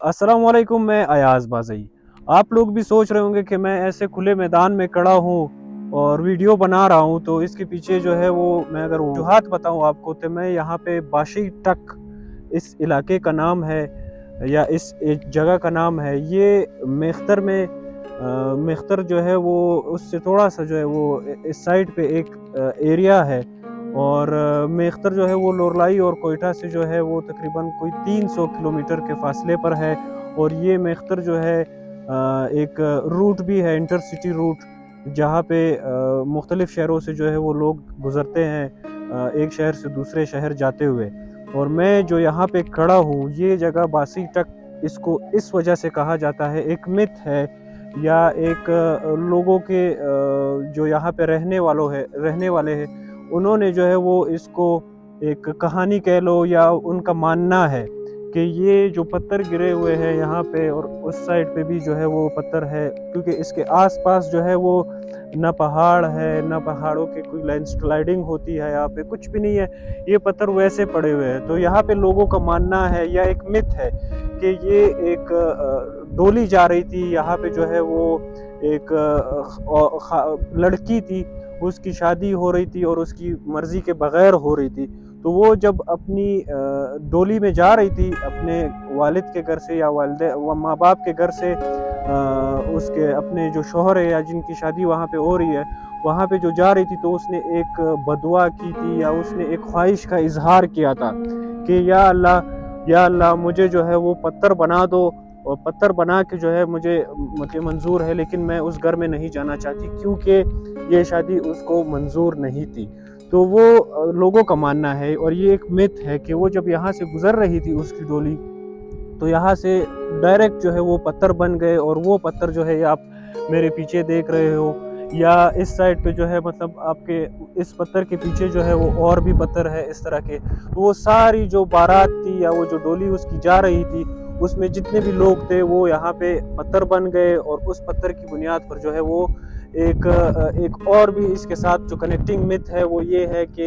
अस्सलाम वालेकुम, मैं अयाज बाज़ई। आप लोग भी सोच रहे होंगे कि मैं ऐसे खुले मैदान में खड़ा हूँ और वीडियो बना रहा हूँ, तो इसके पीछे जो है वो मैं अगर वजूहात बताऊँ आपको तो मैं यहाँ पे बाशी टक इस इलाके का नाम है या इस एक जगह का नाम है। ये मेख्तर में मेख्तर जो है वो उससे थोड़ा सा जो है वो इस साइड पे एक एरिया है। और मेख्तर जो है वो लोरलाई और कोयटा से जो है वो तकरीबन कोई 300 किलोमीटर के फासले पर है। और ये मेख्तर जो है एक रूट भी है, इंटरसिटी रूट, जहाँ पे मुख्तलिफ़ शहरों से जो है वो लोग गुज़रते हैं एक शहर से दूसरे शहर जाते हुए। और मैं जो यहाँ पे खड़ा हूँ, ये जगह बासी टक इसको इस वजह से कहा जाता है, एक मिथ है या एक लोगों के जो यहाँ पे रहने वाले हैं, उन्होंने जो है वो इसको एक कहानी कह लो या उनका मानना है कि ये जो पत्थर गिरे हुए हैं यहाँ पे और उस साइड पे भी जो है वो पत्थर है, क्योंकि इसके आसपास जो है वो ना पहाड़ है, ना पहाड़ों की कोई लैंडस्लाइडिंग होती है, यहाँ पे कुछ भी नहीं है, ये पत्थर वैसे पड़े हुए हैं। तो यहाँ पे लोगों का मानना है या एक मिथ है कि ये एक डोली जा रही थी, यहाँ पे जो है वो एक लड़की थी, उसकी शादी हो रही थी और उसकी मर्जी के बगैर हो रही थी। तो वो जब अपनी डोली में जा रही थी अपने वालिद के घर से या वालदे माँ बाप के घर से, उसके अपने जो शोहर है या जिनकी शादी वहाँ पे हो रही है, वहाँ पे जो जा रही थी, तो उसने एक बदुआ की थी या उसने एक ख्वाहिश का इजहार किया था कि या अल्लाह मुझे जो है वो पत्थर बना दो, और पत्थर बना के जो है मुझे मंजूर है, लेकिन मैं उस घर में नहीं जाना चाहती क्योंकि ये शादी उसको मंजूर नहीं थी। तो वो लोगों का मानना है और ये एक मिथ है कि वो जब यहाँ से गुजर रही थी उसकी डोली, तो यहाँ से डायरेक्ट जो है वो पत्थर बन गए। और वो पत्थर जो है आप मेरे पीछे देख रहे हो या इस साइड पे जो है, मतलब आपके इस पत्थर के पीछे जो है वो और भी पत्थर है इस तरह के। तो वो सारी जो बारात थी या वो जो डोली उसकी जा रही थी, उसमें जितने भी लोग थे वो यहाँ पे पत्थर बन गए। और उस पत्थर की बुनियाद पर जो है वो एक और भी इसके साथ जो कनेक्टिंग मिथ है वो ये है कि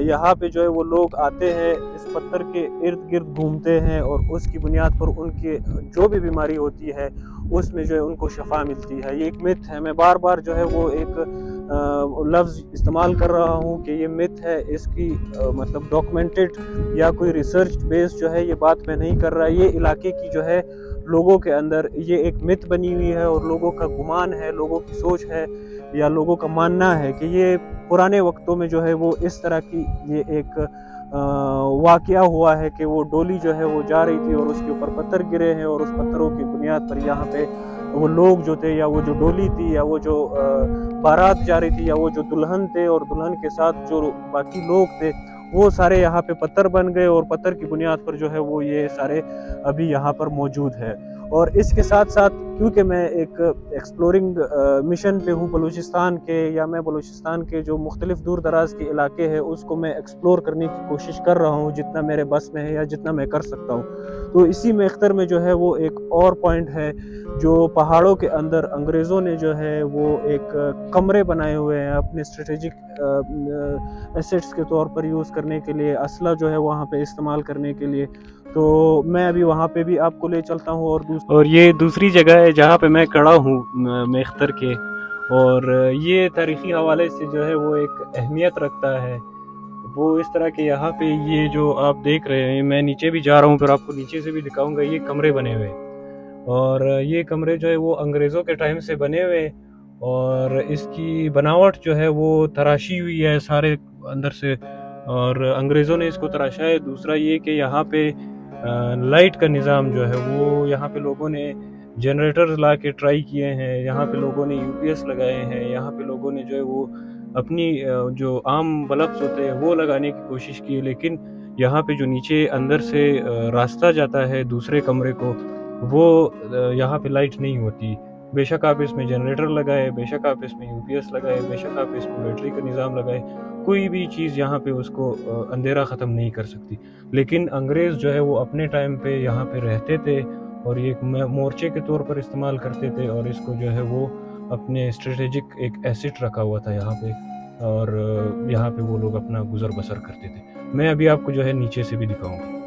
यहाँ पे जो है वो लोग आते हैं, इस पत्थर के इर्द गिर्द घूमते हैं और उसकी बुनियाद पर उनकी जो भी बीमारी होती है उसमें जो है उनको शफा मिलती है। ये एक मिथ है, मैं बार बार जो है वो एक लफ्ज़ इस्तेमाल कर रहा हूँ कि ये मिथ है, इसकी मतलब डॉक्यूमेंटेड या कोई रिसर्च बेस्ड जो है ये बात मैं नहीं कर रहा। ये इलाके की जो है लोगों के अंदर ये एक मिथ बनी हुई है और लोगों का गुमान है, लोगों की सोच है या लोगों का मानना है कि ये पुराने वक्तों में जो है वो इस तरह की ये एक वाक़या हुआ है कि वो डोली जो है वो जा रही थी और उसके ऊपर पत्थर गिरे हैं और उस पत्थरों की बुनियाद पर यहाँ पे वो लोग जो थे या वो जो डोली थी या वो जो बारात जा रही थी या वो जो दुल्हन थे और दुल्हन के साथ जो बाकी लोग थे, वो सारे यहाँ पे पत्थर बन गए और पत्थर की बुनियाद पर जो है वो ये सारे अभी यहाँ पर मौजूद है। और इसके साथ साथ क्योंकि मैं एक एक्सप्लोरिंग मिशन पे हूँ बलूचिस्तान के, या मैं बलूचिस्तान के जो मुख्तलिफ दूर दराज के इलाके हैं उसको मैं एक्सप्लोर करने की कोशिश कर रहा हूँ जितना मेरे बस में है या जितना मैं कर सकता हूँ। तो इसी मेख्तर में जो है वो एक और पॉइंट है जो पहाड़ों के अंदर अंग्रेज़ों ने जो है वो एक कमरे बनाए हुए हैं अपने स्ट्रेटेजिक एसेट्स के तौर पर यूज़ करने के लिए, असला जो है वहाँ पे इस्तेमाल करने के लिए। तो मैं अभी वहाँ पे भी आपको ले चलता हूँ। और ये दूसरी जगह है जहाँ पे मैं खड़ा हूँ मेख्तर के। और ये तारीख़ी हवाले से जो है वो एक अहमियत रखता है। वो इस तरह के यहाँ पे ये जो आप देख रहे हैं, मैं नीचे भी जा रहा हूँ, फिर आपको नीचे से भी दिखाऊंगा, ये कमरे बने हुए हैं। और ये कमरे जो है वो अंग्रेज़ों के टाइम से बने हुए हैं और इसकी बनावट जो है वो तराशी हुई है सारे अंदर से, और अंग्रेज़ों ने इसको तराशा है। दूसरा ये कि यहाँ पे लाइट का निज़ाम जो है वो यहाँ पे लोगों ने जनरेटर्स ला के ट्राई किए हैं, यहाँ पे लोगों ने यूपीएस लगाए हैं, यहाँ पे लोगों ने जो है वो अपनी जो आम बल्ब्स होते हैं वो लगाने की कोशिश की, लेकिन यहाँ पे जो नीचे अंदर से रास्ता जाता है दूसरे कमरे को, वो यहाँ पे लाइट नहीं होती। बेशक आप इसमें जनरेटर लगाए, बेशक आप इसमें यूपीएस लगाए, बेशक आप इसमें बैटरी का निज़ाम लगाए, कोई भी चीज़ यहाँ पे उसको अंधेरा ख़त्म नहीं कर सकती। लेकिन अंग्रेज़ जो है वो अपने टाइम पे यहाँ पे रहते थे और ये एक मोर्चे के तौर पर इस्तेमाल करते थे और इसको जो है वो अपने स्ट्रेटेजिक एक एसेट रखा हुआ था यहाँ पे, और यहाँ पे वो लोग अपना गुज़र बसर करते थे। मैं अभी आपको जो है नीचे से भी दिखाऊंगा।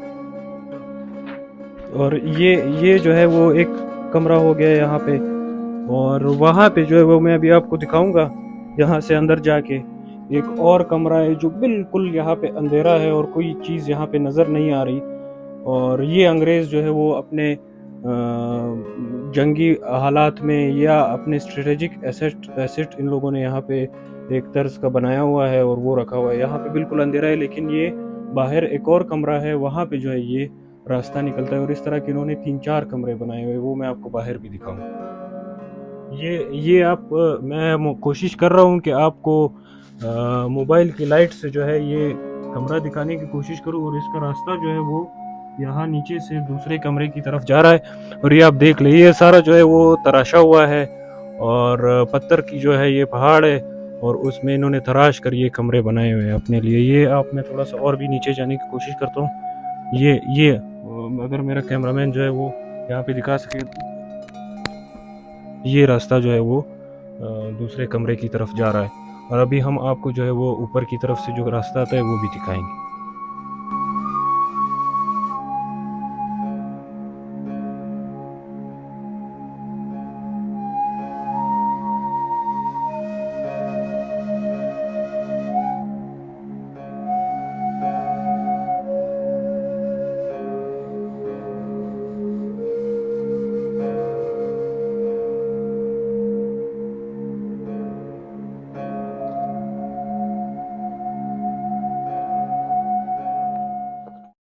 اور یہ جو ہے وہ ایک کمرہ ہو گیا یہاں پہ، اور وہاں پہ جو ہے وہ میں ابھی آپ کو دکھاؤں گا یہاں سے اندر جا کے ایک اور کمرہ ہے جو بالکل یہاں پہ اندھیرا ہے اور کوئی چیز یہاں پہ نظر نہیں آ رہی. اور یہ انگریز جو ہے وہ اپنے جنگی حالات میں یا اپنے اسٹریٹجک ایسٹ ان لوگوں نے یہاں پہ ایک طرز کا بنایا ہوا ہے اور وہ رکھا ہوا ہے. یہاں پہ بالکل اندھیرا ہے، لیکن یہ باہر ایک اور کمرہ ہے، وہاں پہ جو ہے یہ راستہ نکلتا ہے، اور اس طرح کے انہوں نے 3-4 کمرے بنائے ہوئے، وہ میں آپ کو باہر بھی دکھاؤں. یہ آپ میں کوشش کر رہا ہوں کہ آپ کو موبائل کی لائٹ سے جو ہے یہ کمرہ دکھانے کی کوشش کروں، اور اس کا راستہ جو ہے وہ یہاں نیچے سے دوسرے کمرے کی طرف جا رہا ہے. اور یہ آپ دیکھ لیں، یہ سارا جو ہے وہ تراشا ہوا ہے، اور پتھر کی جو ہے یہ پہاڑ ہے، اور اس میں انہوں نے تراش کر یہ کمرے بنائے ہوئے ہیں اپنے لیے. یہ آپ میں تھوڑا سا اور بھی نیچے جانے کی کوشش کرتا ہوں. یہ اگر میرا کیمرہ مین جو ہے وہ یہاں پہ دکھا سکے، یہ راستہ جو ہے وہ دوسرے کمرے کی طرف جا رہا ہے. اور ابھی ہم آپ کو جو ہے وہ اوپر کی طرف سے جو راستہ آتا ہے وہ بھی دکھائیں گے.